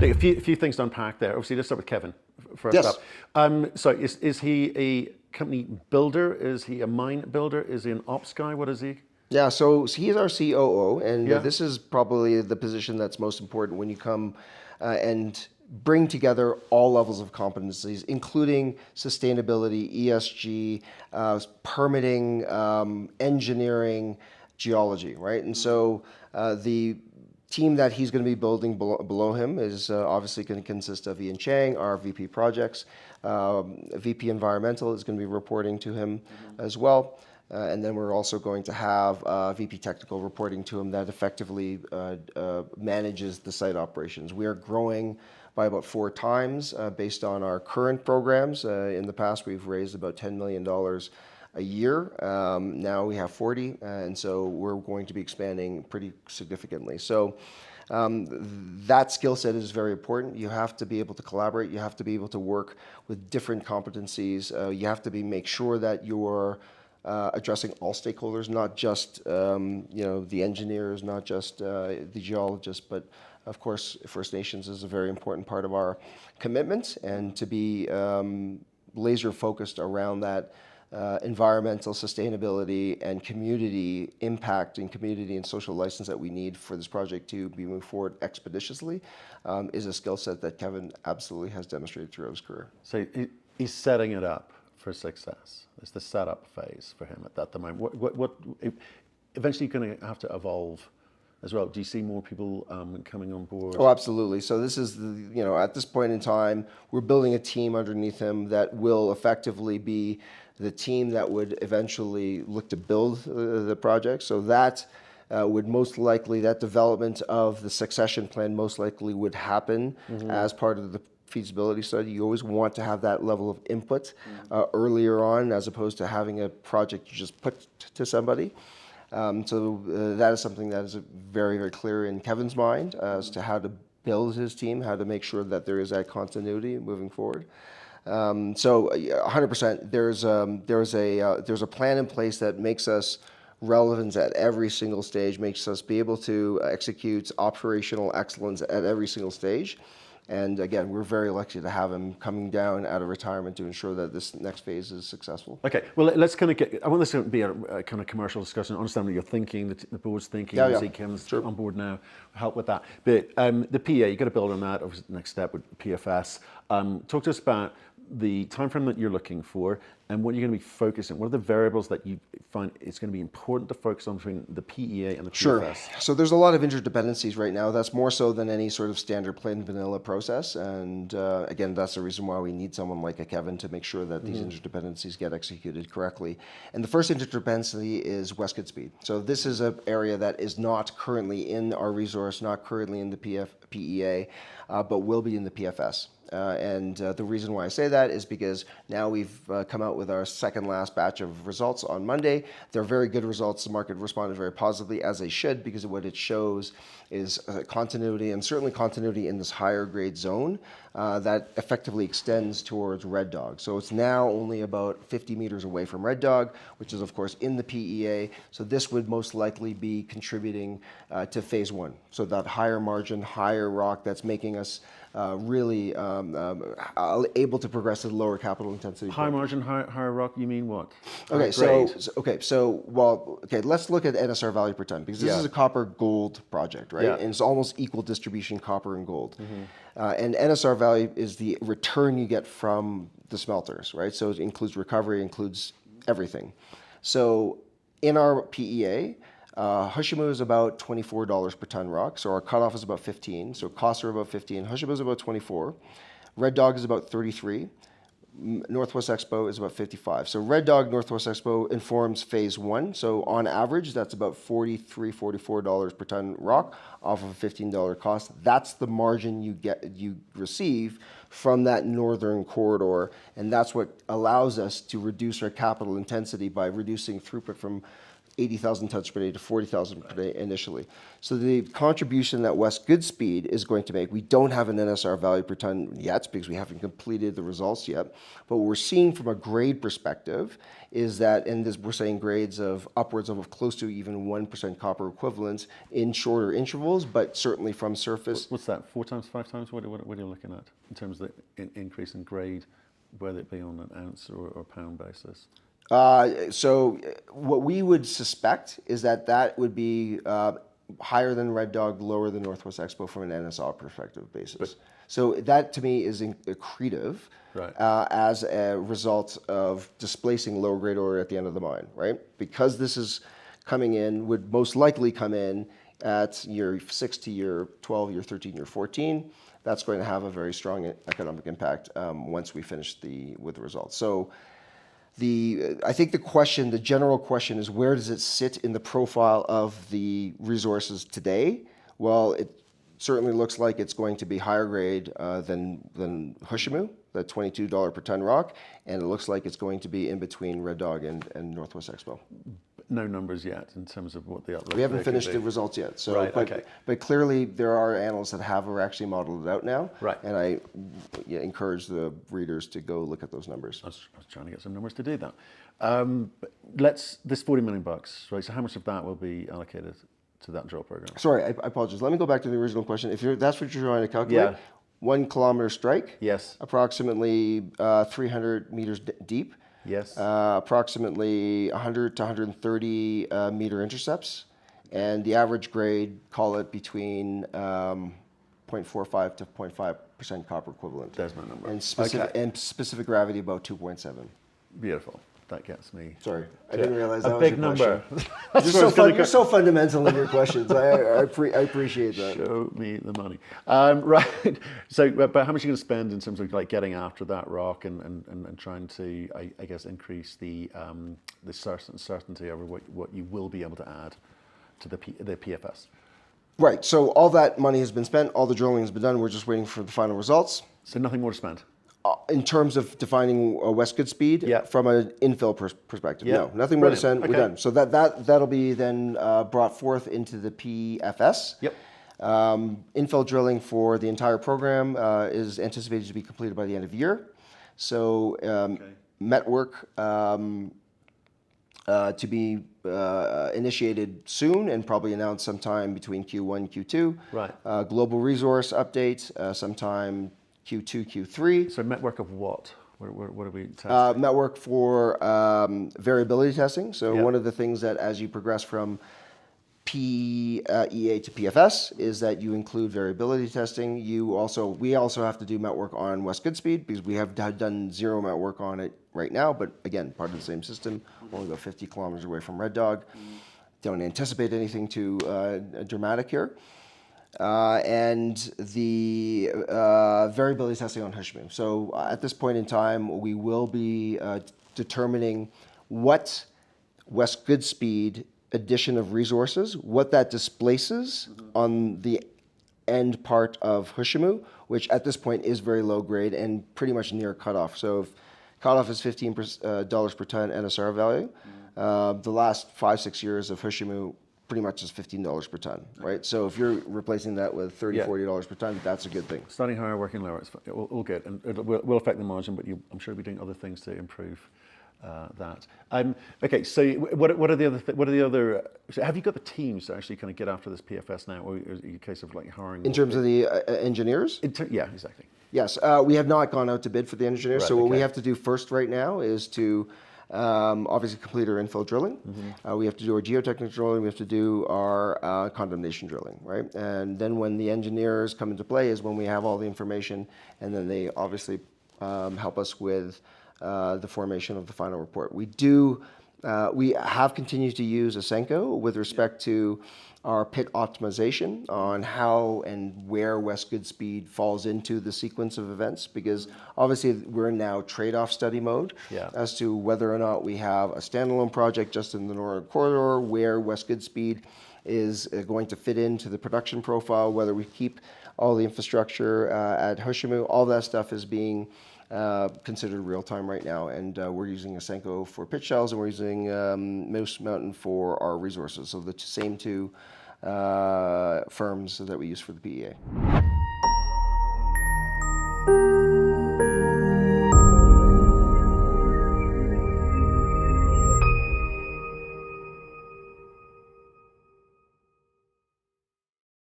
Hey, a few things to unpack there. Obviously, let's start with Kevin first Yes. up. So is he a company builder? Is he a mine builder? Is he an ops guy? What is he? Yeah, so he's our COO, and Yeah. this is probably the position that's most important when you come and bring together all levels of competencies, including sustainability, ESG, permitting, engineering, geology, right? And so the team that he's going to be building below him is obviously going to consist of Ian Chang, our VP Projects. VP Environmental is going to be reporting to him as well. And then we're also going to have VP Technical reporting to him that effectively manages the site operations. We are growing by about 4 times based on our current programs. In the past, we've raised about $10 million a year. Now we have 40, and so we're going to be expanding pretty significantly. So that skill set is very important. You have to be able to collaborate. You have to be able to work with different competencies. You have to make sure that you're addressing all stakeholders, not just the engineers, not just the geologists, but of course First Nations is a very important part of our commitment, and to be laser focused around that environmental sustainability and community impact and community and social license that we need for this project to be moving forward expeditiously is a skill set that Kevin absolutely has demonstrated throughout his career. So he's setting it up for success. It's the setup phase for him at the moment. What eventually going to have to evolve as well? Do you see more people coming on board? Oh, absolutely. So this is at this point in time, we're building a team underneath him that will effectively be the team that would eventually look to build the project. So that would most likely, that development of the succession plan most likely would happen as part of the feasibility study. You always want to have that level of input earlier on, as opposed to having a project you just put to somebody. So that is something that is very, very clear in Kevin's mind as to how to build his team, how to make sure that there is that continuity moving forward. So 100%, there's a plan in place that makes us relevant at every single stage, makes us be able to execute operational excellence at every single stage. And again, we're very lucky to have him coming down out of retirement to ensure that this next phase is successful. Okay, well, let's kind of I want this to be a kind of commercial discussion. I understand what you're thinking, the board's thinking. Yeah. See Kevin's on board now, help with that. But the PEA, you've got to build on that. Obviously, the next step would PFS. Talk to us about the timeframe that you're looking for and what you're going to be focusing. What are the variables that you find it's going to be important to focus on between the PEA and the PFS? Sure. So there's a lot of interdependencies right now. That's more so than any sort of standard plain vanilla process. And again, that's the reason why we need someone like a Kevin to make sure that these interdependencies get executed correctly. And the first interdependency is West Goodspeed. So this is an area that is not currently in our resource, not currently in the PEA, but will be in the PFS. And the reason why I say that is because now we've come out with our second last batch of results on Monday. They're very good results. The market responded very positively, as they should, because what it shows is continuity, and certainly continuity in this higher grade zone that effectively extends towards Red Dog. So it's now only about 50 meters away from Red Dog, which is of course in the PEA. So this would most likely be contributing to phase 1. So that higher margin, higher rock that's making us really able to progress at a lower capital intensity. High margin, higher rock, you mean what? Okay, let's look at NSR value per ton, because this is a copper gold project, right? Yeah. And it's almost equal distribution copper and gold. And NSR value is the return you get from the smelters, right? So it includes recovery, includes everything. So in our PEA, Hushimu is about $24 per ton rock, so our cutoff is about 15. So costs are about 15. Hushimu is about 24. Red Dog is about 33. Northwest Expo is about 55. So Red Dog, Northwest Expo informs phase 1. So on average, that's about $43, $44 per ton rock off of a $15 cost. That's the margin you receive from that northern corridor, and that's what allows us to reduce our capital intensity by reducing throughput from 80,000 tons per day to 40,000 per day initially. So the contribution that West Goodspeed is going to make, we don't have an NSR value per ton yet because we haven't completed the results yet. But what we're seeing from a grade perspective is that, and this, we're saying grades of upwards of close to even 1% copper equivalents in shorter intervals, but certainly from surface. What's that, 4 times, 5 times? What are you looking at in terms of the increase in grade, whether it be on an ounce or pound basis? So what we would suspect is that that would be higher than Red Dog, lower than Northwest Expo from an NSR perspective basis. So that to me is accretive, right, as a result of displacing lower grade ore at the end of the mine, right? Because this is coming in, would most likely come in at year 6 to year 12, year 13, year 14. That's going to have a very strong economic impact once we finish with the results. So I think the general question is, where does it sit in the profile of the resources today? Well, it certainly looks like it's going to be higher grade than Hushamu, the $22 per ton rock, and it looks like it's going to be in between Red Dog and Northwest Expo. No numbers yet in terms of what the uplift. We haven't finished the results yet. So, right, okay. But clearly there are analysts that have actually modeled it out now. Right. And I encourage the readers to go look at those numbers. I was trying to get some numbers to do that. This $40 million, right? So how much of that will be allocated to that drill program? Sorry, I apologize. Let me go back to the original question. If that's what you're trying to calculate, Yeah. 1 kilometer strike, Yes. approximately 300 meters deep. Yes. Approximately 100 to 130 meter intercepts, and the average grade, call it between 0.45 to 0.5% copper equivalent. There's my number. And specific gravity about 2.7. Beautiful. That gets me. Sorry, I didn't realize that a was big your number. question. You're so fundamental in your questions. I appreciate that. Show me the money. Right. So, but how much are you going to spend in terms of like getting after that rock and trying to, I guess, increase the certainty over what you will be able to add to the PFS? Right. So all that money has been spent. All the drilling has been done. We're just waiting for the final results. So nothing more to spend. In terms of defining West Goodspeed, from an infill perspective, no, nothing more to spend. Okay. We're done. So that'll be then brought forth into the PFS. Yep. Infill drilling for the entire program is anticipated to be completed by the end of the year. So met work to be initiated soon and probably announced sometime between Q1 and Q2. Right. Global resource update sometime Q2, Q3. So network of what? What are we testing? Network for variability testing. So one of the things that as you progress from PEA to PFS is that you include variability testing. We also have to do network on West Goodspeed because we have done zero network on it right now. But again, part of the same system. Only about 50 kilometers away from Red Dog. Don't anticipate anything too dramatic here. And the variability testing on Hushamu. So at this point in time, we will be determining what West Goodspeed addition of resources, what that displaces on the end part of Hushamu, which at this point is very low grade and pretty much near cutoff. So if cutoff is $15 per ton NSR value, the last 5-6 years of Hushamu pretty much is $15 per ton, right? So if you're replacing that with $30, $40 per ton, that's a good thing. Starting higher, working lower, it's all good, and it will affect the margin, but I'm sure you'll be doing other things to improve that. Okay, so what are the other? So have you got the teams to actually kind of get after this PFS now, or is it a case of like hiring? In terms of the engineers? Yeah, exactly. Yes, we have not gone out to bid for the engineers. Right, so what we have to do first right now is to obviously complete our infill drilling. We have to do our geotechnical drilling. We have to do our condemnation drilling, right? And then when the engineers come into play is when we have all the information, and then they obviously help us with the formation of the final report. We have continued to use Ausenco with respect to our pit optimization on how and where West Goodspeed falls into the sequence of events, because obviously we're in now trade-off study mode as to whether or not we have a standalone project just in the northern corridor where West Goodspeed is going to fit into the production profile, whether we keep all the infrastructure at Hushamu. All that stuff is being considered real time right now, and we're using Asenco for pit shells, and we're using Moose Mountain for our resources. So the same two firms that we use for the PEA.